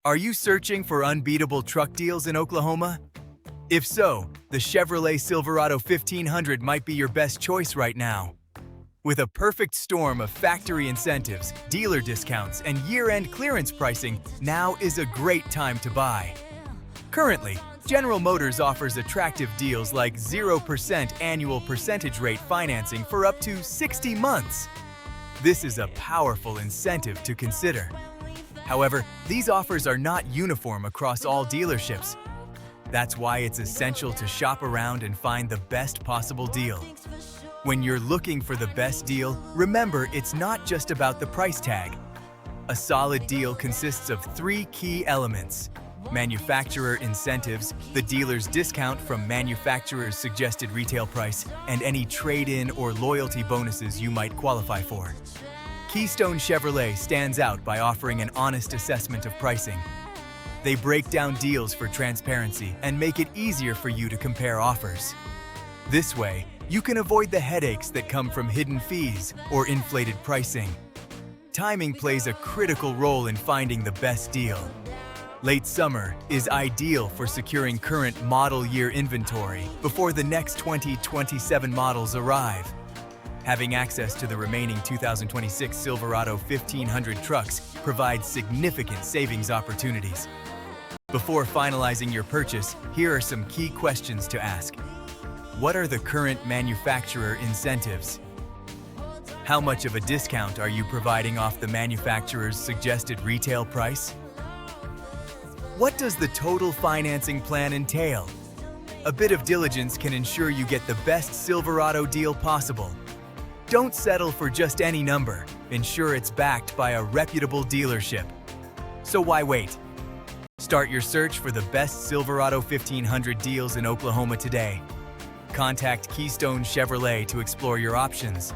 Are you searching for unbeatable truck deals in Oklahoma? If so, the Chevrolet Silverado 1500 might be your best choice right now. With a perfect storm of factory incentives, dealer discounts, and year-end clearance pricing, now is a great time to buy. Currently, General Motors offers attractive deals like 0% annual percentage rate financing for up to 60 months. This is a powerful incentive to consider. However, these offers are not uniform across all dealerships. That's why it's essential to shop around and find the best possible deal. When you're looking for the best deal, remember it's not just about the price tag. A solid deal consists of three key elements: manufacturer incentives, the dealer's discount from manufacturer's suggested retail price, and any trade-in or loyalty bonuses you might qualify for. Keystone Chevrolet stands out by offering an honest assessment of pricing. They break down deals for transparency and make it easier for you to compare offers. This way, you can avoid the headaches that come from hidden fees or inflated pricing. Timing plays a critical role in finding the best deal. Late summer is ideal for securing current model year inventory before the next 2027 models arrive. Having access to the remaining 2026 Silverado 1500 trucks provides significant savings opportunities. Before finalizing your purchase, here are some key questions to ask. What are the current manufacturer incentives? How much of a discount are you providing off the manufacturer's suggested retail price? What does the total financing plan entail? A bit of diligence can ensure you get the best Silverado deal possible. Don't settle for just any number. Ensure it's backed by a reputable dealership. So why wait? Start your search for the best Silverado 1500 deals in Oklahoma today. Contact Keystone Chevrolet to explore your options.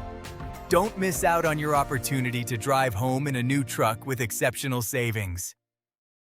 Don't miss out on your opportunity to drive home in a new truck with exceptional savings.